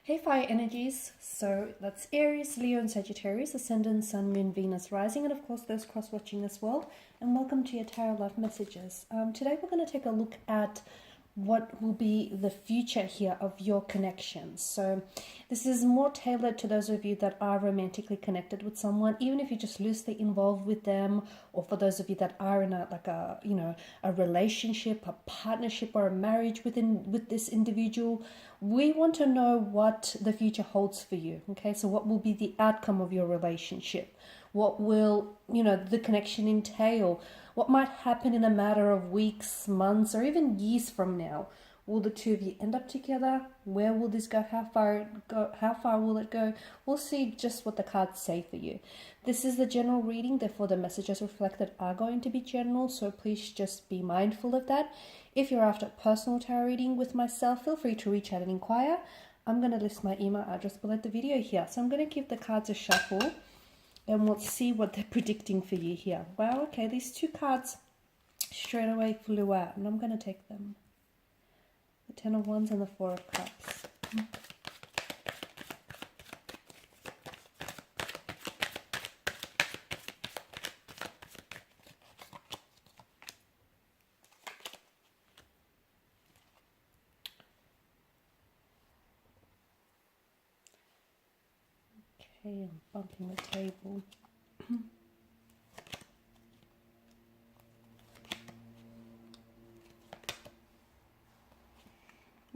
Hey fire energies, so that's Aries, Leo and Sagittarius, Ascendant, Sun, Moon, Venus, Rising, and of course those cross-watching as well. And welcome to your Tarot Love Messages. Today we're going to take a look at what will be the future here of your connections. So this is more tailored to those of you that are romantically connected with someone, even if you're just loosely involved with them, or for those of you that are in a relationship, a partnership, or a marriage with this individual. We want to know what the future holds for you. Okay, so what will be the outcome of your relationship? What will the connection entail? What might happen in a matter of weeks, months, or even years from now? Will the two of you end up together? Where will this go? How far will it go? We'll see just what the cards say for you. This is the general reading, therefore the messages reflected are going to be general, so please just be mindful of that. If you're after a personal tarot reading with myself, feel free to reach out and inquire. I'm going to list my email address below the video here. So I'm going to give the cards a shuffle and we'll see what they're predicting for you here. Wow, okay, these two cards straight away flew out, and I'm going to take them. The Ten of Wands and the Four of Cups. Okay, I'm bumping the table.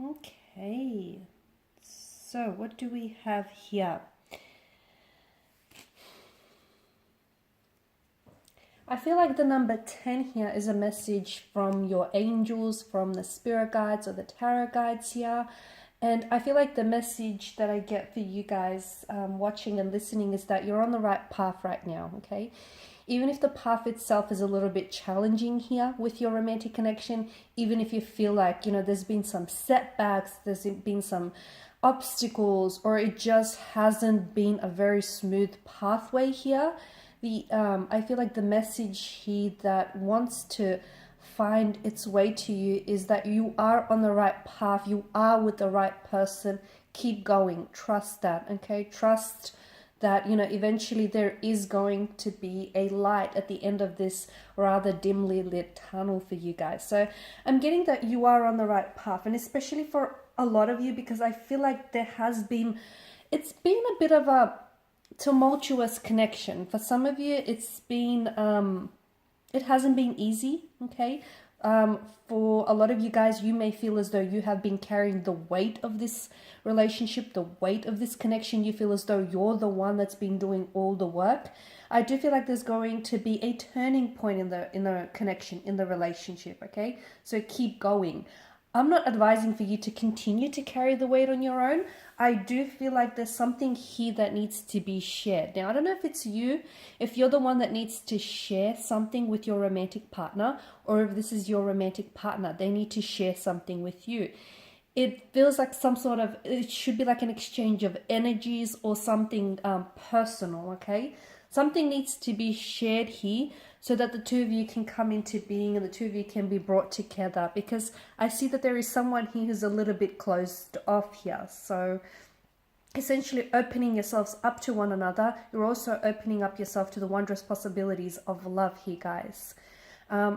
Okay, so what do we have here? I feel like the number 10 here is a message from your angels, from the spirit guides or the tarot guides here. And I feel like the message that I get for you guys watching and listening is that you're on the right path right now, okay? Even if the path itself is a little bit challenging here with your romantic connection, even if you feel like, there's been some setbacks, there's been some obstacles, or it just hasn't been a very smooth pathway here, I feel like the message here that wants to find its way to you is that you are on the right path, you are with the right person. Keep going, trust that, okay? Trust that eventually there is going to be a light at the end of this rather dimly lit tunnel for you guys. So I'm getting that you are on the right path, and especially for a lot of you, because I feel like it's been a bit of a tumultuous connection. For some of you, it hasn't been easy, okay? For a lot of you guys, you may feel as though you have been carrying the weight of this relationship, the weight of this connection. You feel as though you're the one that's been doing all the work. I do feel like there's going to be a turning point in the connection, in the relationship, okay? So keep going. I'm not advising for you to continue to carry the weight on your own. I do feel like there's something here that needs to be shared. Now, I don't know if it's you, if you're the one that needs to share something with your romantic partner, or if this is your romantic partner, they need to share something with you. It feels like it should be like an exchange of energies or something personal, okay? Something needs to be shared here so that the two of you can come into being and the two of you can be brought together, because I see that there is someone here who's a little bit closed off here. So essentially opening yourselves up to one another, you're also opening up yourself to the wondrous possibilities of love here, guys.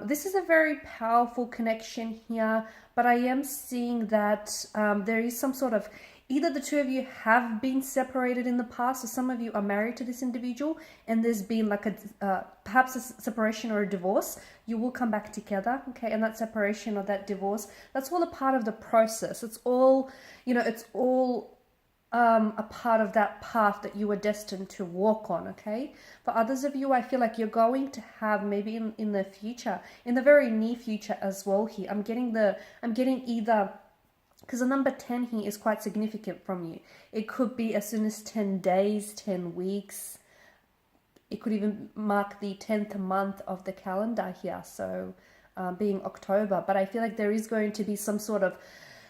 This is a very powerful connection here, but I am seeing that there is some sort of, either the two of you have been separated in the past, or some of you are married to this individual and there's been like perhaps a separation or a divorce. You will come back together, okay? And that separation or that divorce, that's all a part of the process. It's all, it's all a part of that path that you were destined to walk on, okay? For others of you, I feel like you're going to have maybe in the future, in the very near future as well here. I'm getting either, because the number 10 here is quite significant from you. It could be as soon as 10 days, 10 weeks. It could even mark the 10th month of the calendar here, so being October. But I feel like there is going to be some sort of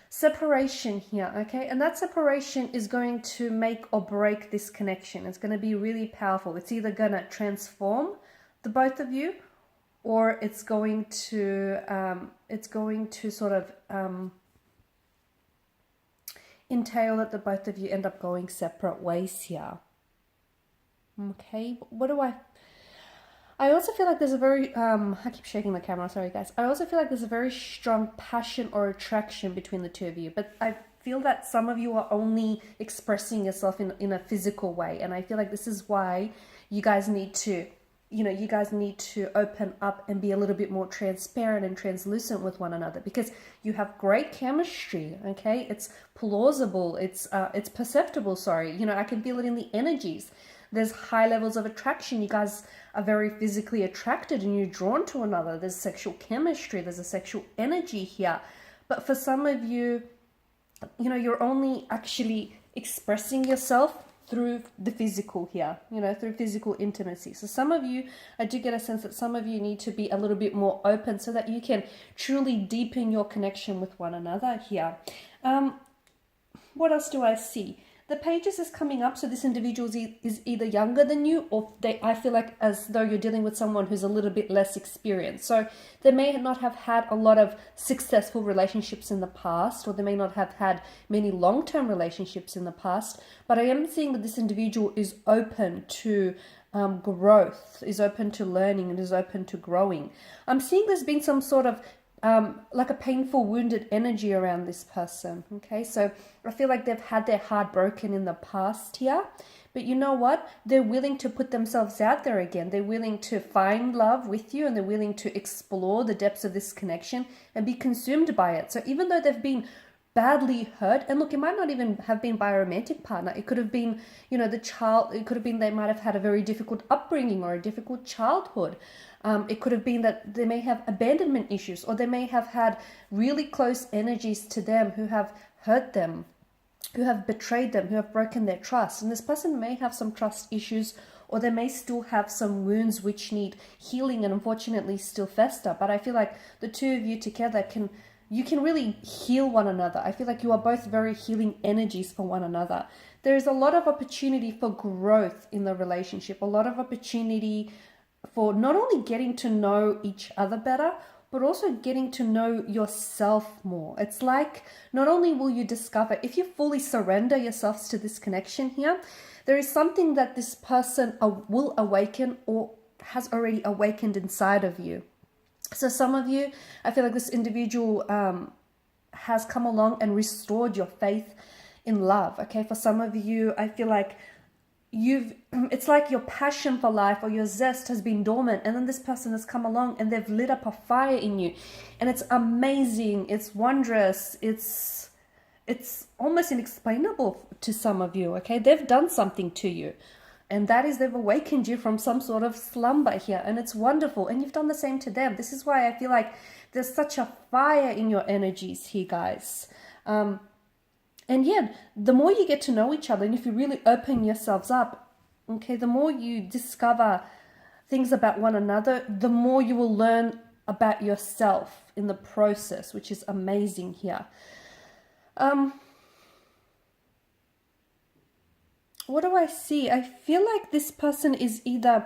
separation here, okay? And that separation is going to make or break this connection. It's going to be really powerful. It's either going to transform the both of you, or it's going to sort of entail that the both of you end up going separate ways here. Okay, what do I also feel like there's a very, I keep shaking the camera, sorry guys. I also feel like there's a very strong passion or attraction between the two of you. But I feel that some of you are only expressing yourself in a physical way. And I feel like this is why you guys need to, you guys need to open up and be a little bit more transparent and translucent with one another. Because you have great chemistry, okay? It's plausible, it's perceptible, sorry. I can feel it in the energies. There's high levels of attraction. You guys are very physically attracted and you're drawn to another. There's sexual chemistry. There's a sexual energy here. But for some of you, you're only actually expressing yourself through the physical here, through physical intimacy. So some of you, I do get a sense that some of you need to be a little bit more open so that you can truly deepen your connection with one another here. What else do I see? The pages is coming up, so this individual is either younger than you, or I feel like as though you're dealing with someone who's a little bit less experienced. So they may not have had a lot of successful relationships in the past, or they may not have had many long-term relationships in the past, but I am seeing that this individual is open to growth, is open to learning, and is open to growing. I'm seeing there's been some sort of like a painful, wounded energy around this person. Okay, so I feel like they've had their heart broken in the past here. But you know what? They're willing to put themselves out there again. They're willing to find love with you, and they're willing to explore the depths of this connection and be consumed by it. So even though they've been badly hurt, and look, it might not even have been by a romantic partner. It could have been, the child, it could have been they might have had a very difficult upbringing or a difficult childhood. It could have been that they may have abandonment issues, or they may have had really close energies to them who have hurt them, who have betrayed them, who have broken their trust. And this person may have some trust issues, or they may still have some wounds which need healing and unfortunately still fester. But I feel like the two of you together you can really heal one another. I feel like you are both very healing energies for one another. There is a lot of opportunity for growth in the relationship, a lot of opportunity for not only getting to know each other better, but also getting to know yourself more. It's like not only will you discover, if you fully surrender yourselves to this connection here, there is something that this person will awaken or has already awakened inside of you. So some of you, I feel like this individual has come along and restored your faith in love. Okay, for some of you, I feel like it's like your passion for life or your zest has been dormant, and then this person has come along and they've lit up a fire in you, and it's amazing, it's wondrous, it's almost inexplainable to some of you. Okay, they've done something to you, and that is they've awakened you from some sort of slumber here, and it's wonderful, and you've done the same to them. This is why I feel like there's such a fire in your energies here, guys. And yeah, the more you get to know each other, and if you really open yourselves up, okay, the more you discover things about one another, the more you will learn about yourself in the process, which is amazing here. What do I see? I feel like this person is either,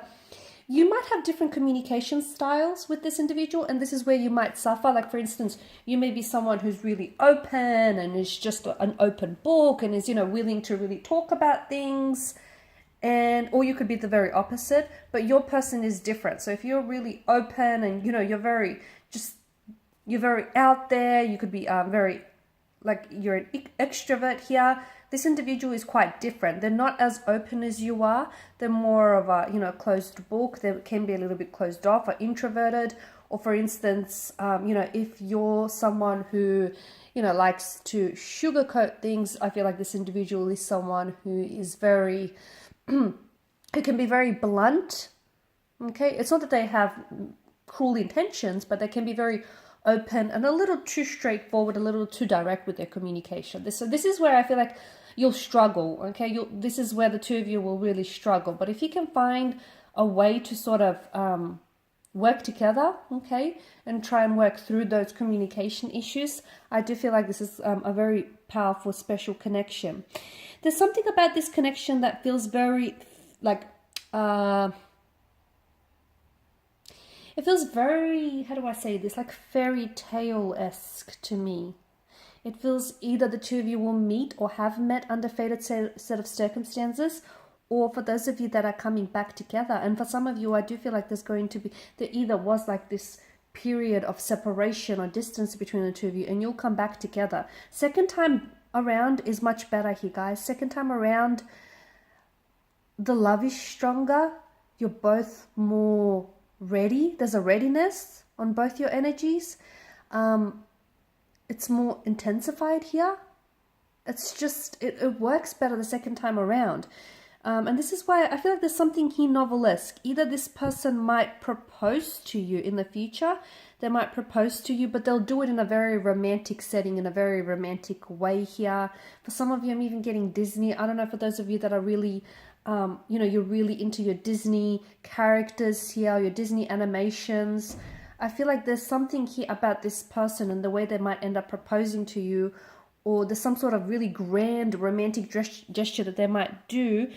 you might have different communication styles with this individual, and this is where you might suffer. Like, for instance, you may be someone who's really open and is just an open book and is, willing to really talk about things, or you could be the very opposite, but your person is different. So if you're really open and, you're very out there, you could be very, like, you're an extrovert here. This individual is quite different. They're not as open as you are. They're more of a, closed book. They can be a little bit closed off or introverted. Or for instance, if you're someone who, likes to sugarcoat things, I feel like this individual is someone who is very, who can be very blunt. Okay, it's not that they have cruel intentions, but they can be very open and a little too straightforward, a little too direct with their communication. This is where I feel like you'll struggle, okay? This is where the two of you will really struggle. But if you can find a way to sort of work together, okay, and try and work through those communication issues, I do feel like this is a very powerful, special connection. There's something about this connection that feels very, like, it feels very, how do I say this, like fairy tale-esque to me. It feels either the two of you will meet or have met under fated set of circumstances, or for those of you that are coming back together. And for some of you, I do feel like there either was like this period of separation or distance between the two of you, and you'll come back together. Second time around is much better here, guys. Second time around, the love is stronger. You're both more ready. There's a readiness on both your energies. It's more intensified here. It's just, it works better the second time around. And this is why I feel like there's something here novelesque. Either this person might propose to you in the future. They might propose to you, but they'll do it in a very romantic setting, in a very romantic way here. For some of you, I'm even getting Disney. I don't know, for those of you that are really, you're really into your Disney characters here, your Disney animations. I feel like there's something here about this person and the way they might end up proposing to you, or there's some sort of really grand romantic gesture that they might do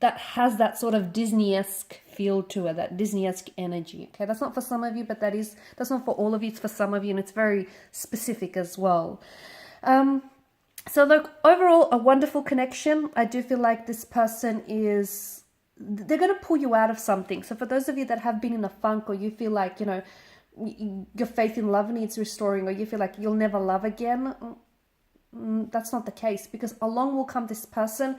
that has that sort of Disney-esque feel to it, that Disney-esque energy. Okay, that's not for some of you, but that's not for all of you. It's for some of you, and it's very specific as well. So look, overall, a wonderful connection. I do feel like this person they're going to pull you out of something. So for those of you that have been in a funk, or you feel like, your faith in love needs restoring, or you feel like you'll never love again, that's not the case, because along will come this person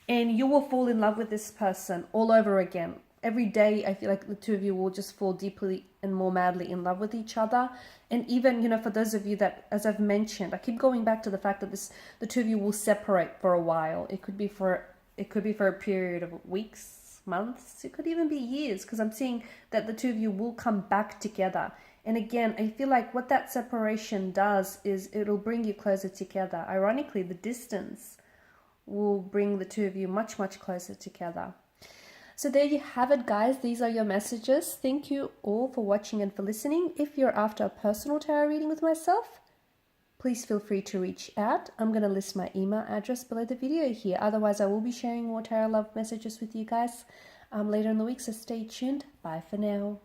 and you will fall in love with this person all over again. Every day, I feel like the two of you will just fall deeply and more madly in love with each other. And even, for those of you that, as I've mentioned, I keep going back to the fact that the two of you will separate for a while. It could be for a period of weeks, months. It could even be years, because I'm seeing that the two of you will come back together. And again, I feel like what that separation does is it'll bring you closer together. Ironically, the distance will bring the two of you much, much closer together. So there you have it, guys. These are your messages. Thank you all for watching and for listening. If you're after a personal tarot reading with myself, please feel free to reach out. I'm going to list my email address below the video here. Otherwise, I will be sharing more tarot love messages with you guys later in the week. So stay tuned. Bye for now.